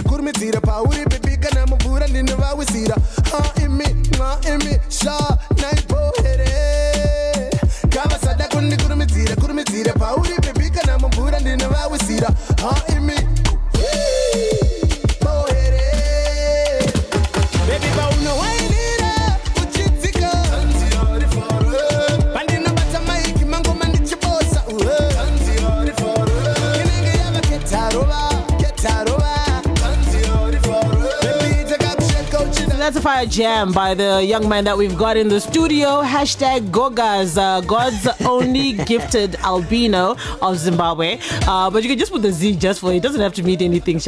Speaker 4: kurumitsira pauri bebika namuvura ndinovawisira imi sha naipohere kavasada kurumitsira pauri bebika namuvura ndinovawisira imi pohere baby paunowainira uchidzika bandinobata maiki mango mandichibosa
Speaker 6: that's a fire jam by the young man that we've got in the studio. Hashtag Gogas, God's only gifted albino of Zimbabwe. But you can just put the Z just for it. It doesn't have to mean anything.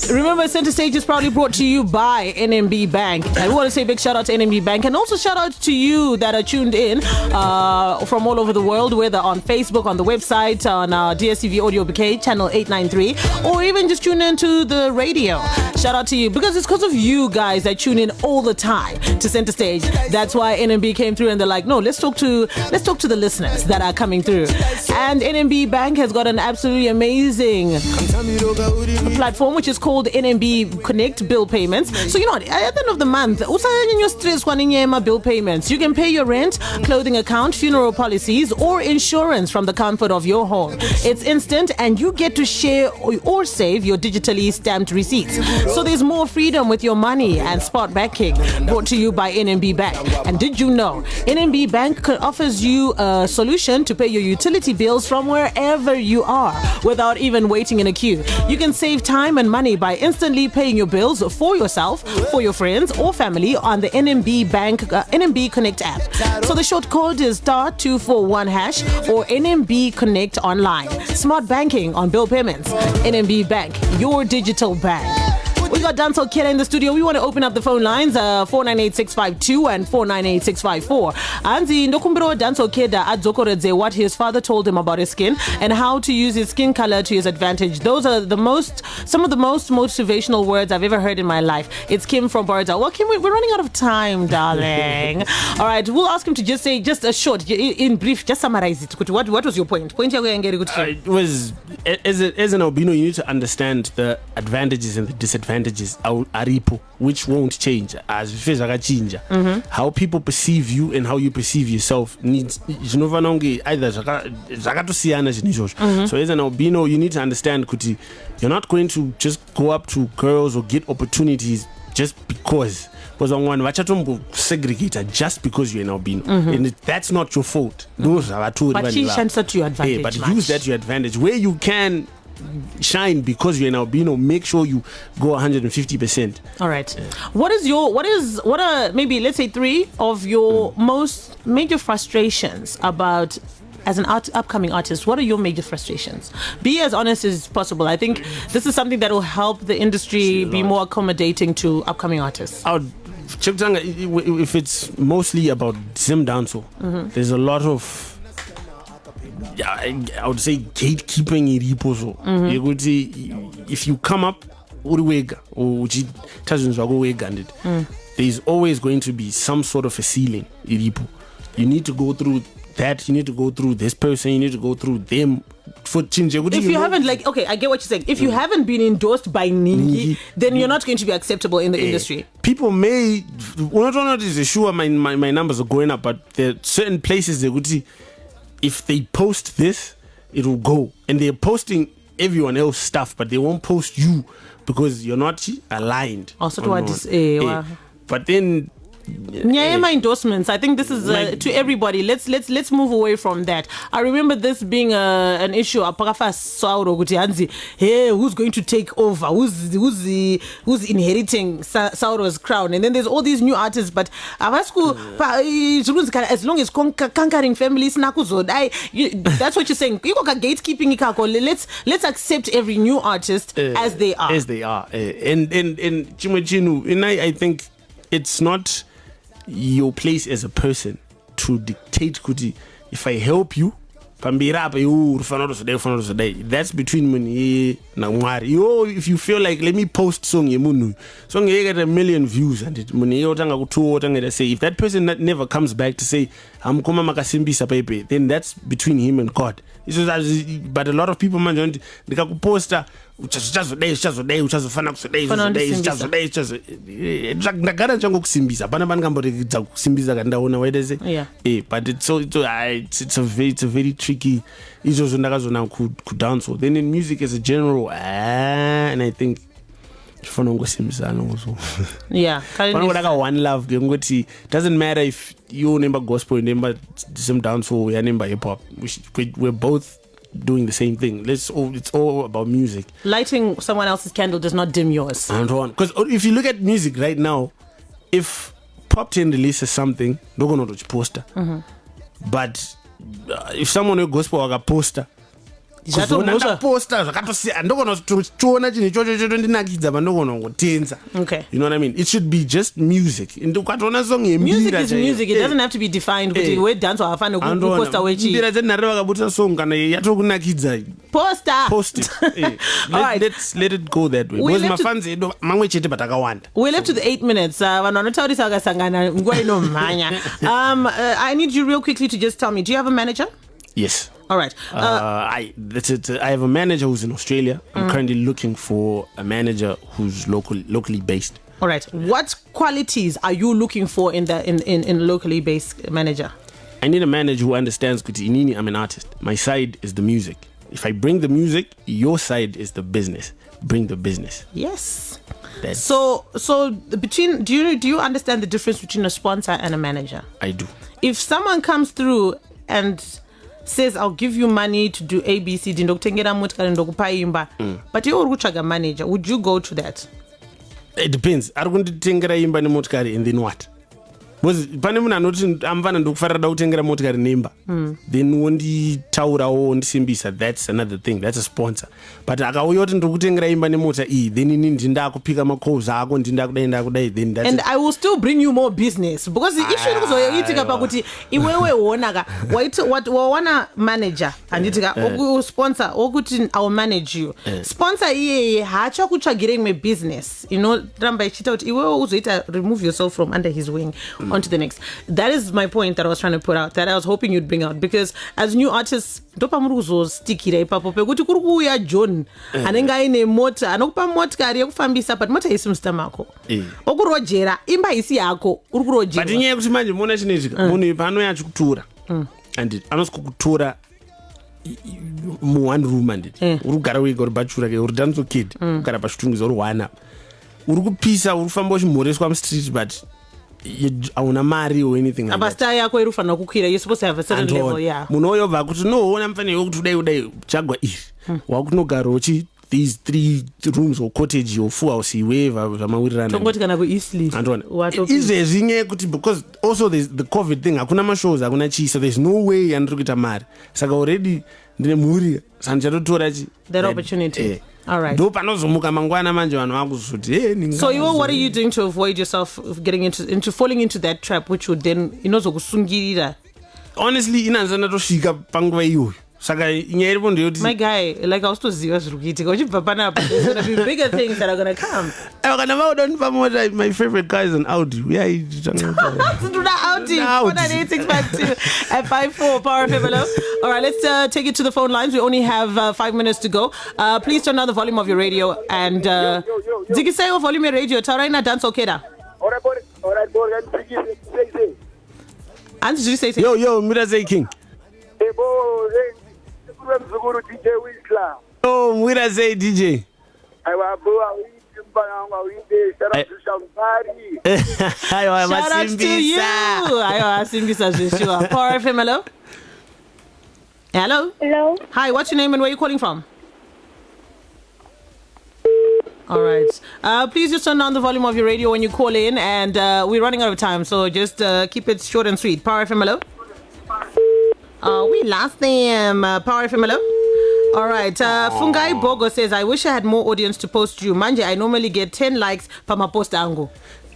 Speaker 6: Remember, Center Stage is proudly brought to you by NMB Bank. And we want to say a big shout out to NMB Bank, and also shout out to you that are tuned in from all over the world, whether on Facebook, on the website, on our DSTV Audio Bouquet, channel 893, or even just tune into the radio. Shout out to you, because it's because of you guys that tune in all the time to Center Stage. That's why NMB came through and they're like, no, let's talk to the listeners that are coming through. And NMB Bank has got an absolutely amazing platform which is called NMB Connect Bill Payments. So you know what, at the end of the month, bill payments, you can pay your rent, clothing account, funeral policies, or insurance from the comfort of your home. It's instant, and you get to share or save your digitally stamped receipts. So there's more freedom with your money and spot banking, brought to you by NMB Bank. And did you know NMB Bank offers you a solution to pay your utility bills from wherever you are without even waiting in a queue? You can save time and money by instantly paying your bills for yourself, for your friends or family on the NMB Bank NMB Connect app. So the short code is *241# or NMB Connect online. Smart banking on bill payments. NMB Bank, your digital bank. We got Dancehall Keddah in the studio. We want to open up the phone lines 498652 and 498654. Anzi ndokumbiro Dancehall Keddah adzokoredze what his father told him about his skin and how to use his skin color to his advantage. Those are some of the most motivational words I've ever heard in my life. It's Kim from Borda. Well, Kim, we're running out of time, darling. All right, we'll ask him to just say just a short, in brief, just summarize it. What was your point?
Speaker 3: It was, as an albino, you need to understand the advantages and the disadvantages aripo, which won't change as how people perceive you and how you perceive yourself needs either. So as an albino, you need to understand kuti you're not going to just go up to girls or get opportunities just because someone vachatombo segregator just because you're an albino, and that's not your fault. Those are to your advantage. But use that to your advantage where you can shine because you're an albino. Make sure you go 150%.
Speaker 6: All right. What are maybe, let's say, 3 of your most major frustrations about as an upcoming artist? What are your major frustrations? Be as honest as possible. I think this is something that will help the industry be more accommodating to upcoming artists.
Speaker 3: If it's mostly about Zim Dancehall, there's a lot of, I would say, gatekeeping iripo. If you come up there's always going to be some sort of a ceiling iripo. You need to go through that, you need to go through this person, you need to go through them for change.
Speaker 6: If you haven't, I get what you're saying. If you haven't been endorsed by Ningi, then you're not going to be acceptable in the industry.
Speaker 3: People may not sure my numbers are going up, but there are certain places they would see, if they post this, it will go. And they're posting everyone else stuff, but they won't post you because you're not aligned. But then
Speaker 6: my endorsements, I think this is to everybody. Let's move away from that. I remember this being an issue. Hey, who's going to take over? Who's inheriting Sauro's crown? And then there's all these new artists, but as long as conquering families, that's what you're saying. Gatekeeping. Let's accept every new artist as they are.
Speaker 3: And I think it's not your place as a person to dictate kuti if I help you that's between me and Mwari. If you feel like, let me post song get 1 million views, and say if that person never comes back to say then that's between him and God. But a lot of people poster but it's a very tricky issue. Then in music as a general, and I think
Speaker 6: yeah,
Speaker 3: one love. Doesn't matter if you remember gospel, remember some dancehall, we remember hip hop. We're both doing the same thing. It's all about music.
Speaker 6: Lighting someone else's candle does not dim yours.
Speaker 3: Because if you look at music right now, if Pop 10 releases something, they're going to poster. But if someone who gospel or a poster,
Speaker 6: okay.
Speaker 3: You know what I mean? It should be just music.
Speaker 6: Music is music. It doesn't have to be defined with the dance or fan poster. Post it.
Speaker 3: Let it go that way. Because my fans
Speaker 6: we're left to the 8 minutes. I need you real quickly to just tell me, do you have a manager?
Speaker 3: Yes.
Speaker 6: All right.
Speaker 3: I have a manager who's in Australia. I'm currently looking for a manager who's locally based.
Speaker 6: All right. What qualities are you looking for in locally based manager?
Speaker 3: I need a manager who understands kuti inini I'm an artist. My side is the music. If I bring the music, your side is the business. Bring the business.
Speaker 6: Yes. So between do you understand the difference between a sponsor and a manager?
Speaker 3: I do.
Speaker 6: If someone comes through and says I'll give you money to do ABCD but you're a manager, would you go to that?
Speaker 3: It depends. Are going to tengera imba ne motkari and then what? Because pane munhu anoti amvana ndokufarira kutengera motikari nemba, then wonditaurawo ndisimbisa, that's another thing, that's a sponsor. But akauya kuti ndokutengera imba nemota iyi, then ini ndindakupika macalls ako ndakudai, then that's
Speaker 6: and it. I will still bring you more business because the issue kuzoitika pakuti iwewe wonaka wawana manager anditika sponsor okuti I'll manage you. Sponsor iye hacha kutsvagire me business, you know, ramba ichita kuti iwewe uzoita remove yourself from under his wing. On to the next. That is my point that I was trying to put out, that I was hoping you'd bring out, because as new artists ndopamuruzo stikira ipapo pekuti kuri kuuya John anenge aine mota anokupa motikari yekufambisa but mota isi mustamako okurojera imba isi yako uri kurojera.
Speaker 3: But inyaya kuti manje muona chinoitika munhu pano yachikutura and anosikukutura mu one room and uri kugara wega uri bachura ke uri Dancehall Keddah kugara pachitungwiza uri one up uri kupisa uri kufamba uchimhoreswa mustreet but auna mari or anything like
Speaker 6: that. Abasta yako irufana kukwira, you're supposed to have a certain level, yeah.
Speaker 3: Munoyo vakuti no ona mfane yokuti udai chagwa if wakunogara uchi these 3 rooms or cottage or 4 house iweva zvamawirirana
Speaker 6: tongoti kana ku Eastleigh
Speaker 3: izvezvinye kuti because also there's the COVID thing, hakuna mashows, hakuna chi, so there's no way andiri kuita mari saka already ndine mhuri sandichatotora chi
Speaker 6: that opportunity. All right.
Speaker 3: So what are
Speaker 6: you doing to avoid yourself getting into falling into that trap, which would then
Speaker 3: honestly
Speaker 6: my guy, like I was to see us there's gonna be bigger things that are gonna come.
Speaker 3: My favorite car is an Audi. Yeah,
Speaker 6: Audi. 498-652 at 54 Power FM. All right, let's take it to the phone lines. We only have 5 minutes to go. Please turn down the volume of your radio and Ziggy say volume your radio. Taraina Dancehall Keddah.
Speaker 9: All right,
Speaker 6: and did you say
Speaker 3: yo Mira say King. Oh, Mwira say DJ.
Speaker 6: Shout out to you. Power FM, hello?
Speaker 10: Hello.
Speaker 6: Hi, what's your name and where are you calling from? All right. Please just turn down the volume of your radio when you call in, and we're running out of time, so just keep it short and sweet. Power FM, hello? We lost them. Power FM, hello? All right. Fungai Bogo says, I wish I had more audience to post you. Manje, I normally get 10 likes per my post angle.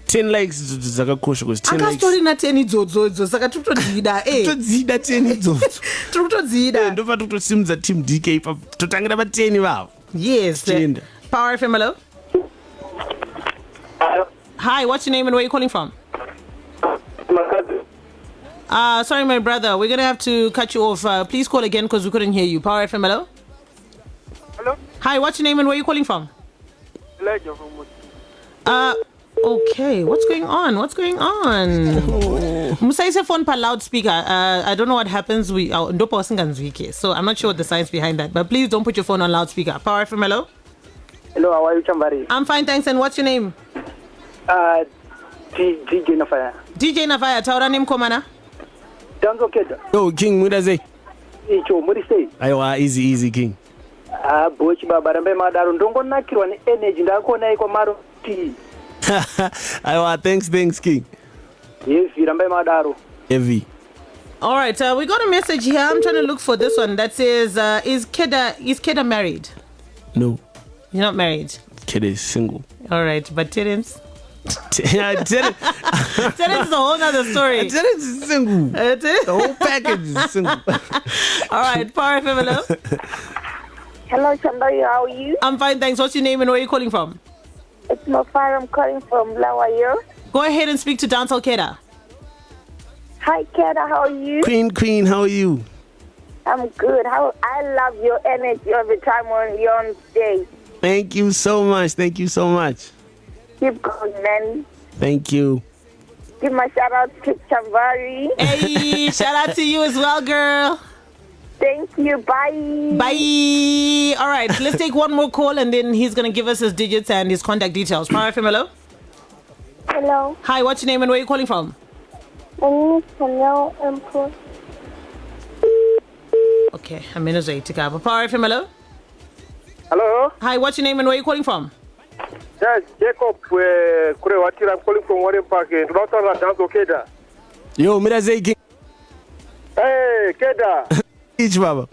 Speaker 3: 10 likes zakakosha because 10 likes.
Speaker 6: Akastori na 10 idzodzo saka tutodzida
Speaker 3: tutodzida 10 idzodzo.
Speaker 6: Tutodzida.
Speaker 3: Ndopa tutosimudza team DK pa totangira pa 10 vavo.
Speaker 6: Yes. Power FM, hello? Hi, what's your name and where are you calling from? Sorry, my brother. We're going to have to cut you off. Please call again because we couldn't hear you. Power FM, hello?
Speaker 9: Hello?
Speaker 6: Hi, what's your name and where are you calling from? Okay. What's going on? Musa is a phone per loudspeaker. I don't know what happens. So I'm not sure what the science behind that. But please don't put your phone on loudspeaker. Power FM, hello?
Speaker 9: Hello, how are you, Chamvary?
Speaker 6: I'm fine, thanks. And what's your name?
Speaker 9: DJ Nafaya.
Speaker 6: DJ Nafaya. Taura name komana?
Speaker 9: Dancehall Keddah.
Speaker 3: Oh, King, what does it?
Speaker 9: icho muri sei?
Speaker 3: Aiwa, easy king.
Speaker 9: Bochi baba rambe madaro ndongonakirwa energy ndakona iko maro T.
Speaker 3: Aiwa, thanks king.
Speaker 9: Yes, rambe madaro.
Speaker 3: Heavy.
Speaker 6: All right, we got a message here. I'm trying to look for this one that says, is Keddah married?
Speaker 3: No.
Speaker 6: You're not married?
Speaker 3: Keddah is single.
Speaker 6: All right, but Terence?
Speaker 3: Terence
Speaker 6: is a whole other story.
Speaker 3: Terence is single. The whole package is single.
Speaker 6: All right, Power FM, hello.
Speaker 10: Hello, Chamvary, how are you?
Speaker 6: I'm fine, thanks. What's your name and where are you calling from?
Speaker 10: It's Mofar, I'm calling from Lawayo.
Speaker 6: Go ahead and speak to Dancehall Keddah.
Speaker 10: Hi, Keddah, how are you?
Speaker 3: Queen, how are you?
Speaker 10: I'm good. I love your energy every time you're on stage.
Speaker 3: Thank you so much.
Speaker 10: Keep going, man.
Speaker 3: Thank you.
Speaker 10: Give my shout out to Chamvary.
Speaker 6: Hey, shout out to you as well, girl.
Speaker 10: Thank you. Bye.
Speaker 6: Bye. All right, let's take one more call and then he's going to give us his digits and his contact details. Power FM, hello.
Speaker 10: Hello.
Speaker 6: Hi, what's your name and where are you calling from?
Speaker 10: My name is Danielle Empor.
Speaker 6: Okay, I'm in a Power FM, hello.
Speaker 9: Hello.
Speaker 6: Hi, what's your name and where are you calling from?
Speaker 9: Yes, Jacob Kurewatira, I'm calling from Warren Park. Dancehall Keddah.
Speaker 3: Yo, mira say king.
Speaker 9: Hey, Keddah.
Speaker 3: Each baba.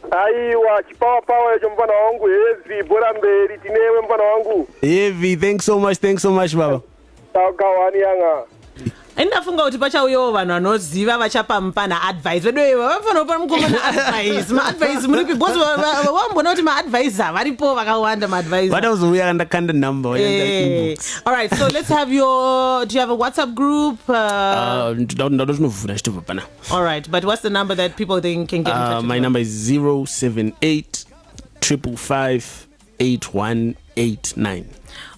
Speaker 9: Aiwa, chipawa jombana wangu heavy bolambe ritinewe mbana wangu.
Speaker 3: Heavy, thanks so much baba.
Speaker 9: Kawani yanga.
Speaker 6: Endafunga kuti pachauyo vanhu vanoziva vachapa mpana advice vedo vafana kupa mukomana advice maadvice muripi bosi wambona kuti maadvice varipo vakawanda maadvice
Speaker 3: vadazouya kandakanda number.
Speaker 6: All right, so let's have do you have a WhatsApp group?
Speaker 3: Ndadotinovhura chitobva pana.
Speaker 6: All right, but what's the number that people can get in touch with?
Speaker 3: My number is 078 555 8189.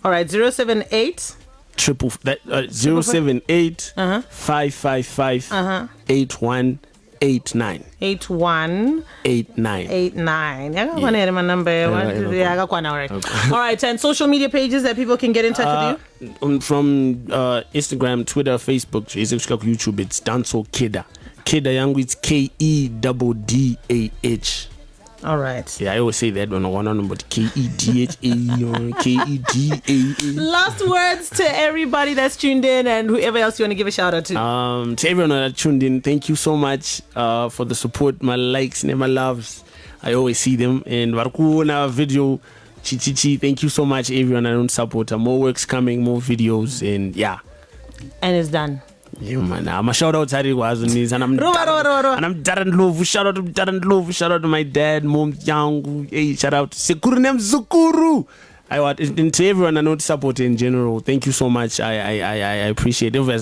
Speaker 6: All right, 078
Speaker 3: 078 555 8189.
Speaker 6: 8189. Yeah, my number. All right, and social media pages that people can get in touch with you?
Speaker 3: From Instagram, Twitter, Facebook, YouTube, it's Dancehall Keddah. Keddah yangu, it's KEDDAH.
Speaker 6: All right.
Speaker 3: Yeah, I always say that when I want to know, but KEDHA, KEDAA.
Speaker 6: Last words to everybody that's tuned in and whoever else you want to give a shout out to.
Speaker 3: To everyone that tuned in, thank you so much for the support, my likes and my loves. I always see them. And Varkuna video, Chichichi, thank you so much, everyone. I don't support. More works coming, more videos, and yeah.
Speaker 6: And it's done.
Speaker 3: Yeah, man. I'm a shout out to Ariwaz and I'm Darren Love. Shout out to Darren Love. Shout out to my dad, mom, Yangu. Hey, shout out to Sekurunem Zukuru. I want to everyone I know to support in general. Thank you so much. I appreciate it. I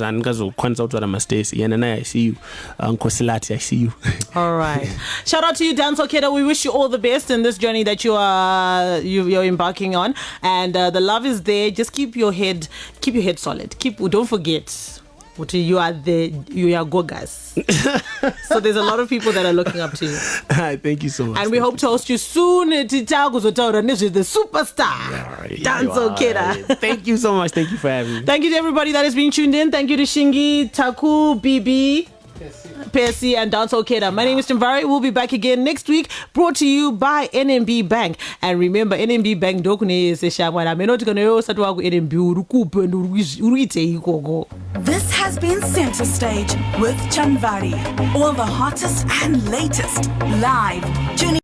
Speaker 3: see you. Uncle Silati, I see you.
Speaker 6: All right. Shout out to you, Dancehall Keddah. We wish you all the best in this journey that you're embarking on. And the love is there. Just keep your head solid. Don't forget. You are Gogas. So there's a lot of people that are looking up to you.
Speaker 3: Thank you so much.
Speaker 6: And we hope to host you soon. The superstar. Dancehall Keddah.
Speaker 3: Thank you so much. Thank you for having me.
Speaker 6: Thank you to everybody that has been tuned in. Thank you to Shingi, Taku, BB, Percy, and Dancehall Keddah. My name is Chamvary. We'll be back again next week. Brought to you by NMB Bank. And remember, NMB Bank
Speaker 2: This has been Center Stage with Chamvary. All the hottest and latest live. Tune in.